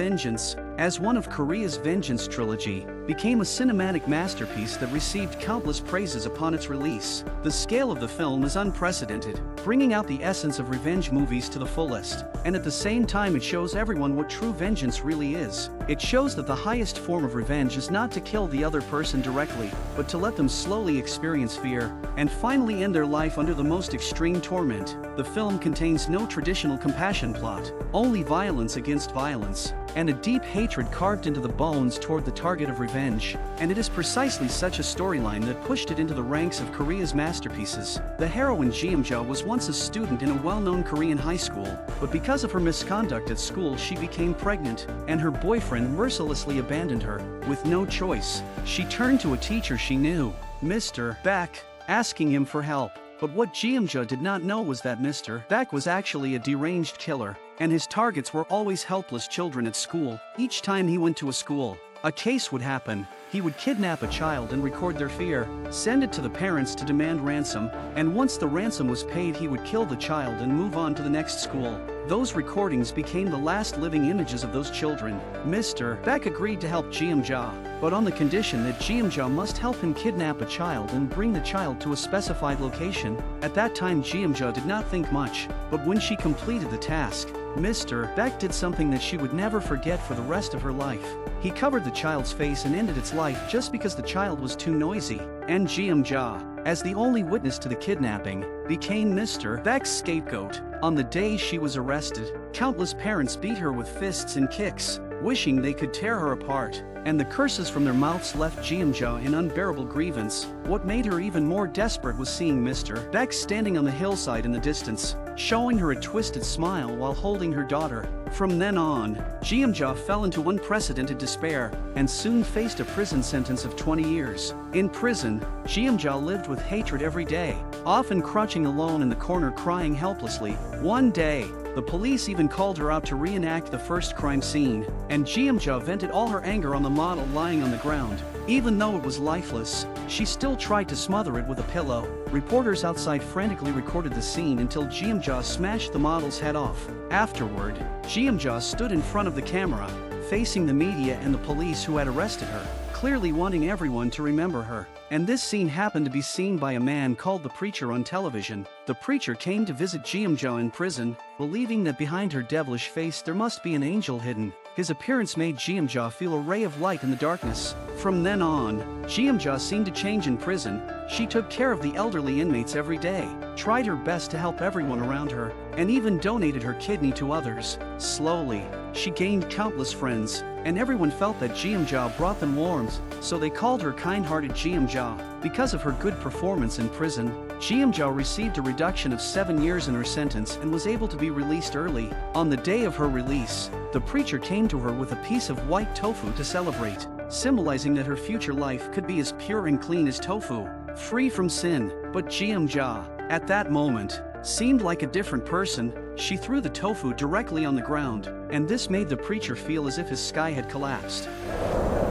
Vengeance, as one of Korea's Vengeance trilogy, became a cinematic masterpiece that received countless praises upon its release. The scale of the film is unprecedented, bringing out the essence of revenge movies to the fullest, and at the same time it shows everyone what true vengeance really is. It shows that the highest form of revenge is not to kill the other person directly, but to let them slowly experience fear, and finally end their life under the most extreme torment. The film contains no traditional compassion plot, only violence against violence, and a deep hatred carved into the bones toward the target of revenge. And it is precisely such a storyline that pushed it into the ranks of Korea's masterpieces. The heroine Jeomja was once a student in a well-known Korean high school, but because of her misconduct at school she became pregnant, and her boyfriend mercilessly abandoned her. With no choice, she turned to a teacher she knew, Mr. Baek, asking him for help. But what Jeomja did not know was that Mr. Baek was actually a deranged killer, and his targets were always helpless children at school. Each time he went to a school, a case would happen. He would kidnap a child and record their fear, send it to the parents to demand ransom, and once the ransom was paid he would kill the child and move on to the next school. Those recordings became the last living images of those children. Mr. Baek agreed to help Jeomja, but on the condition that Jeomja must help him kidnap a child and bring the child to a specified location. At that time Jeomja did not think much, but when she completed the task, Mr. Baek did something that she would never forget for the rest of her life. He covered the child's face and ended its life just because the child was too noisy, and Jeomja, as the only witness to the kidnapping, became Mr. Baek's scapegoat. On the day she was arrested, countless parents beat her with fists and kicks, wishing they could tear her apart, and the curses from their mouths left Jeomja in unbearable grievance. What made her even more desperate was seeing Mr. Baek standing on the hillside in the distance, showing her a twisted smile while holding her daughter. From then on, Jeomja fell into unprecedented despair, and soon faced a prison sentence of 20 years. In prison, Jeomja lived with hatred every day, often crouching alone in the corner crying helplessly. One day, the police even called her out to reenact the first crime scene, and Jeomja vented all her anger on the model lying on the ground. Even though it was lifeless, she still tried to smother it with a pillow. Reporters outside frantically recorded the scene until Jeomja smashed the model's head off. Afterward, Jeomja stood in front of the camera, facing the media and the police who had arrested her, clearly wanting everyone to remember her. And this scene happened to be seen by a man called the Preacher on television. The preacher came to visit Jeomja in prison, believing that behind her devilish face there must be an angel hidden. His appearance made Jeomja feel a ray of light in the darkness. From then on, Jeomja seemed to change in prison. She took care of the elderly inmates every day, tried her best to help everyone around her, and even donated her kidney to others. Slowly, she gained countless friends, and everyone felt that Jeomja brought them warmth, so they called her kind-hearted Jeomja. Because of her good performance in prison, Jeomja received a reduction of 7 years in her sentence and was able to be released early. On the day of her release, the preacher came to her with a piece of white tofu to celebrate, symbolizing that her future life could be as pure and clean as tofu, free from sin. But Jeomja, at that moment, seemed like a different person. She threw the tofu directly on the ground, and this made the preacher feel as if his sky had collapsed.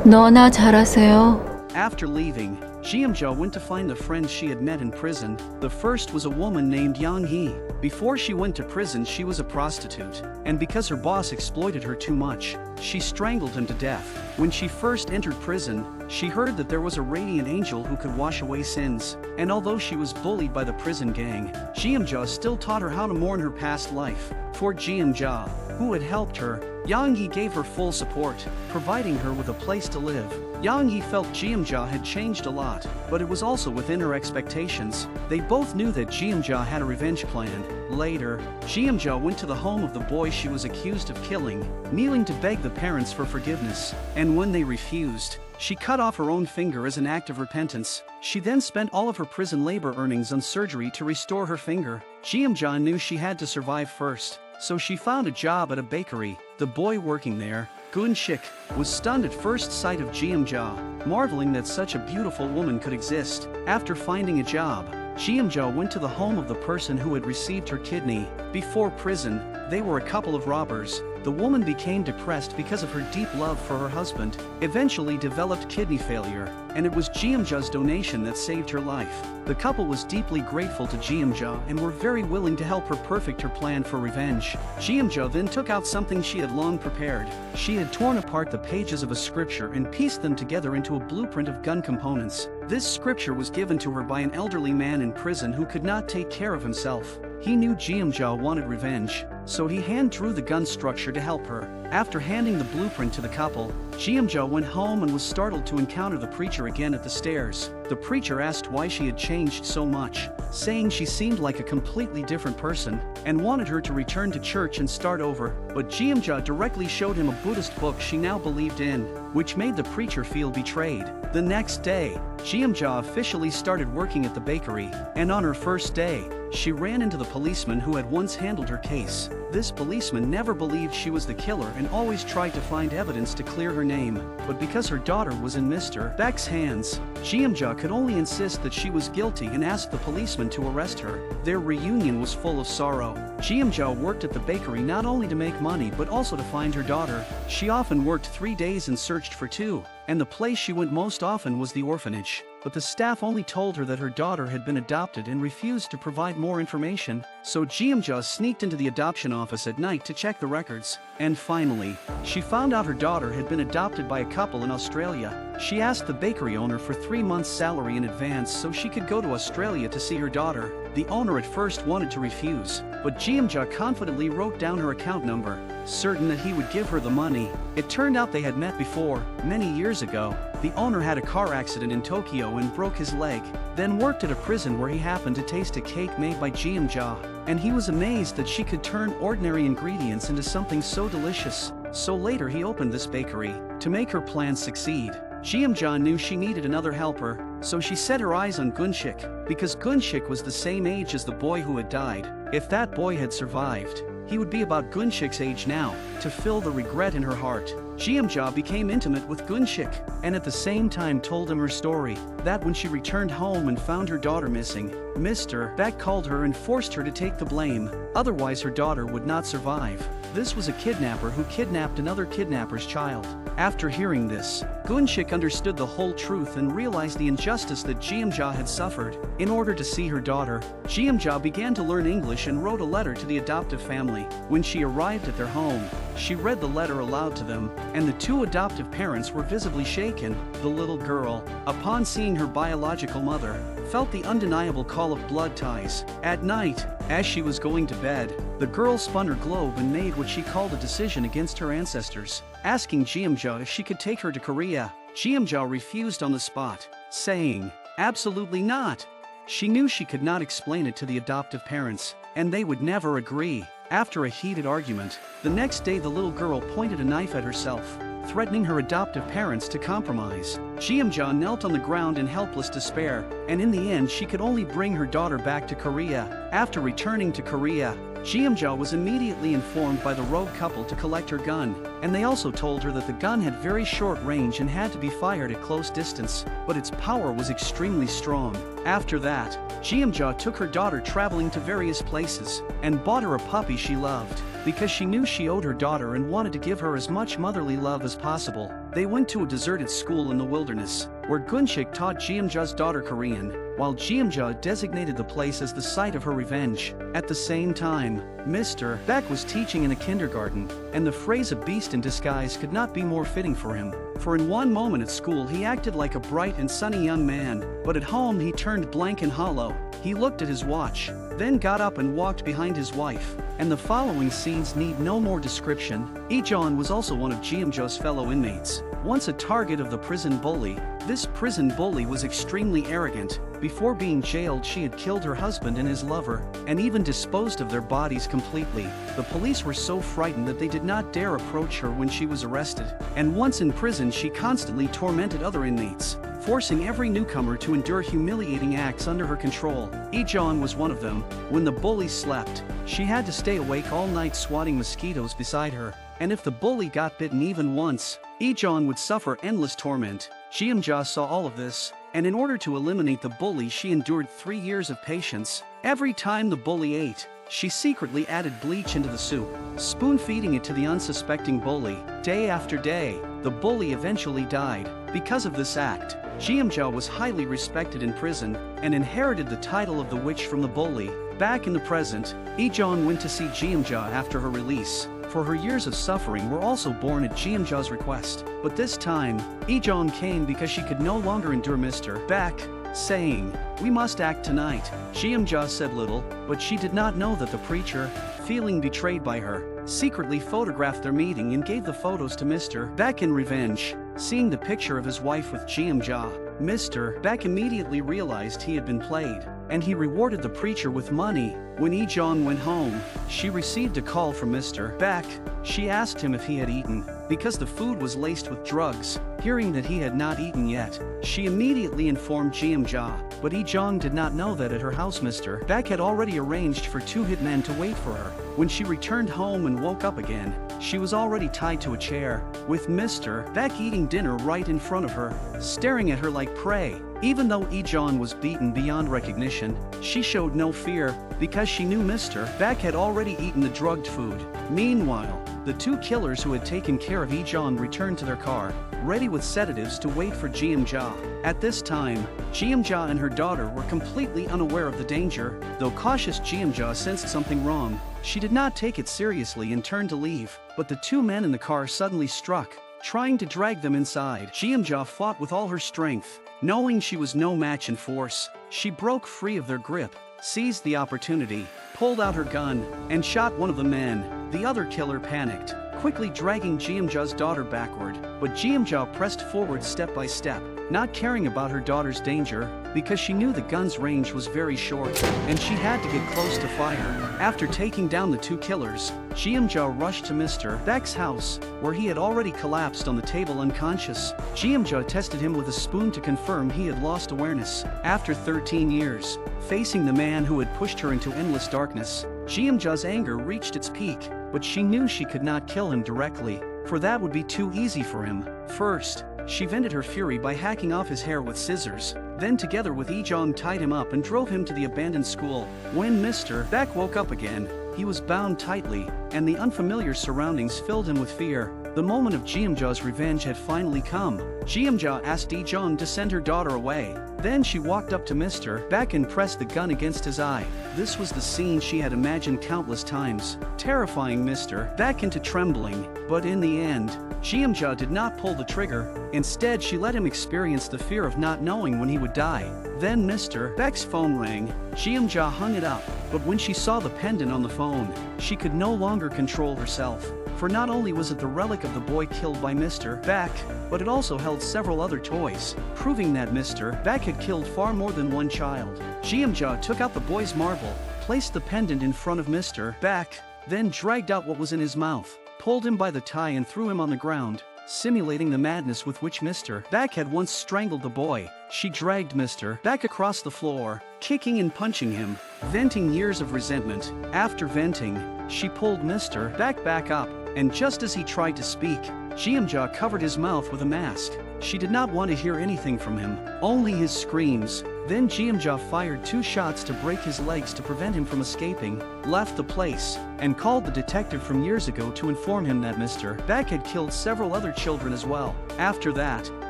너나 잘하세요. After leaving, Jeomja went to find the friends she had met in prison. The first was a woman named Yang Hee. Before she went to prison she was a prostitute, and because her boss exploited her too much, she strangled him to death. When she first entered prison, she heard that there was a radiant angel who could wash away sins, and although she was bullied by the prison gang, Jeomja still taught her how to mourn her past life. For Jeomja, who had helped her, Yang Hee gave her full support, providing her with a place to live. Yang Hee felt Jeomja had changed a lot, but it was also within her expectations. They both knew that Jeomja had a revenge plan. Later, Jeomja went to the home of the boy she was accused of killing, kneeling to beg the parents for forgiveness, and when they refused, she cut off her own finger as an act of repentance. She then spent all of her prison labor earnings on surgery to restore her finger. Jeomja knew she had to survive first, so she found a job at a bakery. The boy working there, Gun Shik, was stunned at first sight of Jeomja, marveling that such a beautiful woman could exist. After finding a job, Jeomja went to the home of the person who had received her kidney. Before prison, they were a couple of robbers. The woman became depressed because of her deep love for her husband, eventually developed kidney failure, and it was Jeomja's donation that saved her life. The couple was deeply grateful to Jeomja and were very willing to help her perfect her plan for revenge. Jeomja then took out something she had long prepared. She had torn apart the pages of a scripture and pieced them together into a blueprint of gun components. This scripture was given to her by an elderly man in prison who could not take care of himself. He knew Jeomja wanted revenge, so he hand-drew the gun structure to help her. After handing the blueprint to the couple, Jeomja went home and was startled to encounter the preacher again at the stairs. The preacher asked why she had changed so much, saying she seemed like a completely different person, and wanted her to return to church and start over, but Jeomja directly showed him a Buddhist book she now believed in, which made the preacher feel betrayed. The next day, Jeomja officially started working at the bakery, and on her first day, she ran into the policeman who had once handled her case. This policeman never believed she was the killer and always tried to find evidence to clear her name, but because her daughter was in Mr. Baek's hands, Jeomja could only insist that she was guilty and asked the policeman to arrest her. Their reunion was full of sorrow. Jeomja worked at the bakery not only to make money but also to find her daughter. She often worked 3 days and searched for 2, and the place she went most often was the orphanage. But the staff only told her that her daughter had been adopted and refused to provide more information, so Jeomja sneaked into the adoption office at night to check the records. And finally, she found out her daughter had been adopted by a couple in Australia. She asked the bakery owner for 3 months' salary in advance so she could go to Australia to see her daughter. The owner at first wanted to refuse, but Jeomja confidently wrote down her account number, certain that he would give her the money. It turned out they had met before, many years ago. The owner had a car accident in Tokyo and broke his leg, then worked at a prison where he happened to taste a cake made by Jeomja, and he was amazed that she could turn ordinary ingredients into something so delicious. So later he opened this bakery to make her plans succeed. Jeomja knew she needed another helper, so she set her eyes on Gunshik, because Gunshik was the same age as the boy who had died. If that boy had survived, he would be about Gunshik's age now, to fill the regret in her heart. Jeomja became intimate with Gunshik, and at the same time told him her story, that when she returned home and found her daughter missing, Mr. Baek called her and forced her to take the blame, otherwise her daughter would not survive. This was a kidnapper who kidnapped another kidnapper's child. After hearing this, Gunshik understood the whole truth and realized the injustice that Jeomja had suffered. In order to see her daughter, Jeomja began to learn English and wrote a letter to the adoptive family. When she arrived at their home, she read the letter aloud to them, and the 2 adoptive parents were visibly shaken. The little girl, upon seeing her biological mother, felt the undeniable call of blood ties. At night, as she was going to bed, the girl spun her globe and made what she called a decision against her ancestors, asking Jeomja if she could take her to Korea. Jeomja refused on the spot, saying, "Absolutely not." She knew she could not explain it to the adoptive parents, and they would never agree. After a heated argument, the next day the little girl pointed a knife at herself, threatening her adoptive parents to compromise. Jeomja knelt on the ground in helpless despair, and in the end she could only bring her daughter back to Korea. After returning to Korea, Jeomja was immediately informed by the rogue couple to collect her gun, and they also told her that the gun had very short range and had to be fired at close distance, but its power was extremely strong. After that, Jeomja took her daughter traveling to various places, and bought her a puppy she loved, because she knew she owed her daughter and wanted to give her as much motherly love as possible. They went to a deserted school in the wilderness, where Gunshik taught Jeomja's daughter Korean, while Jeomja designated the place as the site of her revenge. At the same time, Mr. Baek was teaching in a kindergarten, and the phrase "a beast in disguise" could not be more fitting for him. For in one moment at school he acted like a bright and sunny young man, but at home he turned blank and hollow. He looked at his watch, then got up and walked behind his wife, and the following scenes need no more description. Ijeon was also one of Jeomja's fellow inmates. Once a target of the prison bully, this prison bully was extremely arrogant. Before being jailed, she had killed her husband and his lover, and even disposed of their bodies completely. The police were so frightened that they did not dare approach her when she was arrested. And once in prison, she constantly tormented other inmates, forcing every newcomer to endure humiliating acts under her control. Ijeon was one of them. When the bully slept, she had to stay awake all night swatting mosquitoes beside her, and if the bully got bitten even once, Ijeon would suffer endless torment. Jeomja saw all of this, and in order to eliminate the bully she endured 3 years of patience. Every time the bully ate, She secretly added bleach into the soup, spoon-feeding it to the unsuspecting bully. Day after day, the bully eventually died. Because of this act, Jeomja was highly respected in prison and inherited the title of the witch from the bully. Back in the present, Ijong went to see Jeomja after her release, for her years of suffering were also born at Jeomja's request. But this time, Ijong came because she could no longer endure Mr. Baek, saying, "We must act tonight." Jeomja said little, but she did not know that the preacher, feeling betrayed by her, secretly photographed their meeting and gave the photos to Mr. Baek in revenge. Seeing the picture of his wife with Jeomja, Mr. Baek immediately realized he had been played, and he rewarded the preacher with money. When Ijong went home, she received a call from Mr. Baek. She asked him if he had eaten, because the food was laced with drugs. Hearing that he had not eaten yet, she immediately informed Jeomja, but Ijong did not know that at her house Mr. Baek had already arranged for 2 hitmen to wait for her. When she returned home and woke up again, she was already tied to a chair, with Mr. Baek eating dinner right in front of her, staring at her like prey. Even though Ijong was beaten beyond recognition, she showed no fear, because she knew Mr. Baek had already eaten the drugged food. Meanwhile, the 2 killers who had taken care of Ijong returned to their car, ready with sedatives to wait for Jeomja. At this time, Jeomja and her daughter were completely unaware of the danger. Though cautious, Jeomja sensed something wrong. She did not take it seriously and turned to leave, but the 2 men in the car suddenly struck, trying to drag them inside. Jeomja fought with all her strength. Knowing she was no match in force, she broke free of their grip, seized the opportunity, pulled out her gun, and shot one of the men. The other killer panicked, quickly dragging Jeomja's daughter backward, but Jeomja pressed forward step by step, not caring about her daughter's danger, because she knew the gun's range was very short, and she had to get close to fire. After taking down the 2 killers, Jeomja rushed to Mr. Baek's house, where he had already collapsed on the table unconscious. Jeomja tested him with a spoon to confirm he had lost awareness. After 13 years, facing the man who had pushed her into endless darkness, Jeomja's anger reached its peak, but she knew she could not kill him directly, for that would be too easy for him. First, she vented her fury by hacking off his hair with scissors, then together with Ijong tied him up and drove him to the abandoned school. When Mr. Baek woke up again, he was bound tightly, and the unfamiliar surroundings filled him with fear. The moment of Jeomja's revenge had finally come. Jeomja asked Ijong to send her daughter away. Then she walked up to Mr. Baek and pressed the gun against his eye. This was the scene she had imagined countless times, terrifying Mr. Baek into trembling. But in the end, Jeomja did not pull the trigger. Instead, she let him experience the fear of not knowing when he would die. Then Mr. Baek's phone rang. Jeomja hung it up, but when she saw the pendant on the phone, she could no longer control herself. For not only was it the relic of the boy killed by Mr. Baek, but it also held several other toys, proving that Mr. Baek had killed far more than one child. Jeomja took out the boy's marble, placed the pendant in front of Mr. Baek, then dragged out what was in his mouth, pulled him by the tie and threw him on the ground, simulating the madness with which Mr. Baek had once strangled the boy. She dragged Mr. Baek across the floor, kicking and punching him, venting years of resentment. After venting, she pulled Mr. Baek back up, and just as he tried to speak, Jeomja covered his mouth with a mask. She did not want to hear anything from him, only his screams. Then Jeomja fired 2 shots to break his legs to prevent him from escaping, left the place, and called the detective from years ago to inform him that Mr. Baek had killed several other children as well. After that,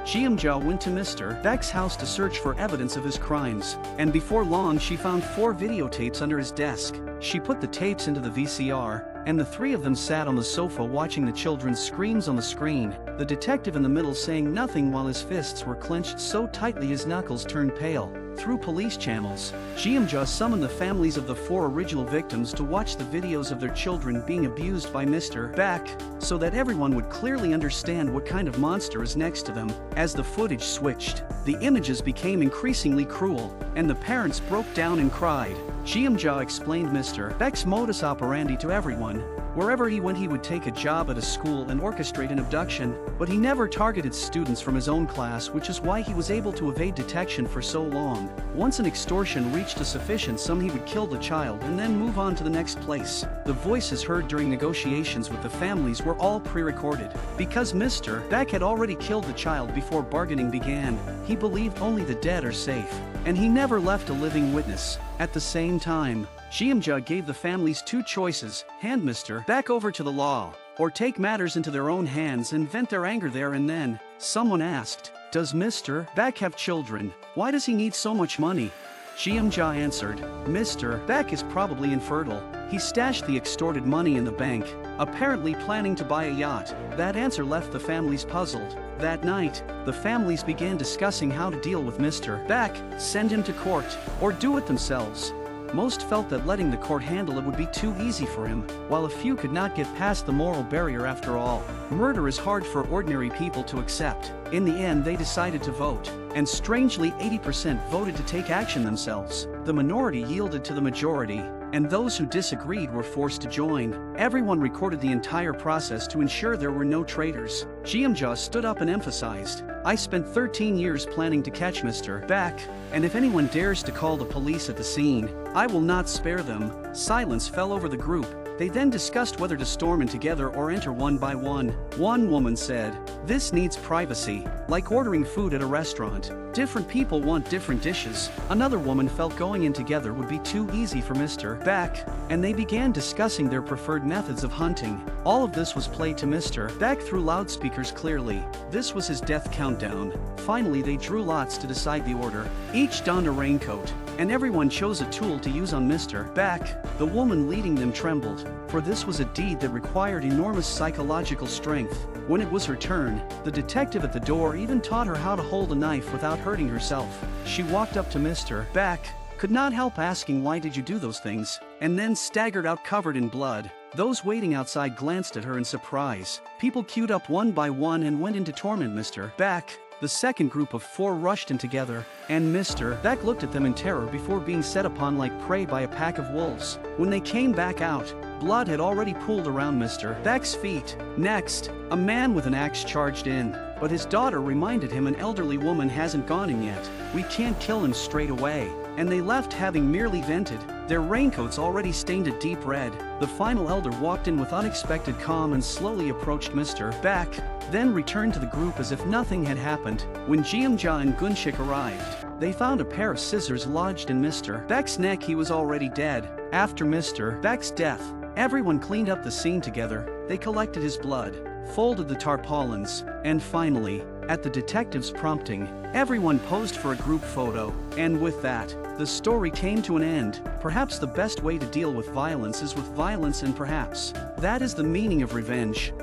Jeomja went to Mr. Baek's house to search for evidence of his crimes, and before long she found 4 videotapes under his desk. She put the tapes into the VCR, and the 3 of them sat on the sofa watching the children's screams on the screen, the detective in the middle saying nothing while his fists were clenched so tightly his knuckles turned pale. Through police channels, Jeomja summoned the families of the 4 original victims to watch the videos of their children being abused by Mr. Baek, so that everyone would clearly understand what kind of monster is next to them. As the footage switched, the images became increasingly cruel, and the parents broke down and cried. Jeomja explained Mr. Baek's modus operandi to everyone. Wherever he went, he would take a job at a school and orchestrate an abduction, but he never targeted students from his own class, which is why he was able to evade detection for so long. Once an extortion reached a sufficient sum, he would kill the child and then move on to the next place. The voices heard during negotiations with the families were all pre-recorded. Because Mr. Baek had already killed the child before bargaining began, he believed only the dead are safe, and he never left a living witness. At the same time, Jiamja gave the families two choices: hand Mr. Baek over to the law, or take matters into their own hands and vent their anger there and then. Someone asked, "Does Mr. Baek have children? Why does he need so much money?" Jiamja answered, "Mr. Baek is probably infertile. He stashed the extorted money in the bank, apparently planning to buy a yacht." That answer left the families puzzled. That night, the families began discussing how to deal with Mr. Baek, send him to court, or do it themselves. Most felt that letting the court handle it would be too easy for him, while a few could not get past the moral barrier after all. Murder is hard for ordinary people to accept. In the end, they decided to vote, and strangely 80% voted to take action themselves. The minority yielded to the majority, and those who disagreed were forced to join. Everyone recorded the entire process to ensure there were no traitors. Jiamja stood up and emphasized, "I spent 13 years planning to catch Mr. Baek, and if anyone dares to call the police at the scene, I will not spare them." Silence fell over the group. They then discussed whether to storm in together or enter one by one. One woman said, "This needs privacy, like ordering food at a restaurant. Different people want different dishes." Another woman felt going in together would be too easy for Mr. Baek, and they began discussing their preferred methods of hunting. All of this was played to Mr. Baek through loudspeakers clearly. This was his death countdown. Finally, they drew lots to decide the order. Each donned a raincoat, and everyone chose a tool to use on Mr. Baek. The woman leading them trembled, for this was a deed that required enormous psychological strength. When it was her turn, the detective at the door even taught her how to hold a knife without hurting herself. She walked up to Mr. Baek, could not help asking, "Why did you do those things?" and then staggered out covered in blood. Those waiting outside glanced at her in surprise. People queued up one by one and went in to torment Mr. Baek. The second group of 4 rushed in together, and Mr. Baek looked at them in terror before being set upon like prey by a pack of wolves. When they came back out, blood had already pooled around Mr. Baek's feet. Next, a man with an axe charged in, but his daughter reminded him an elderly woman hasn't gone in yet. "We can't kill him straight away." And they left having merely vented, their raincoats already stained a deep red. The final elder walked in with unexpected calm and slowly approached Mr. Baek, then returned to the group as if nothing had happened. When Jiamja and Gunshik arrived, they found a pair of scissors lodged in Mr. Baek's neck. He was already dead. After Mr. Baek's death, everyone cleaned up the scene together. They collected his blood, folded the tarpaulins, and finally, at the detective's prompting, everyone posed for a group photo. And with that, the story came to an end. Perhaps the best way to deal with violence is with violence, and perhaps that is the meaning of revenge.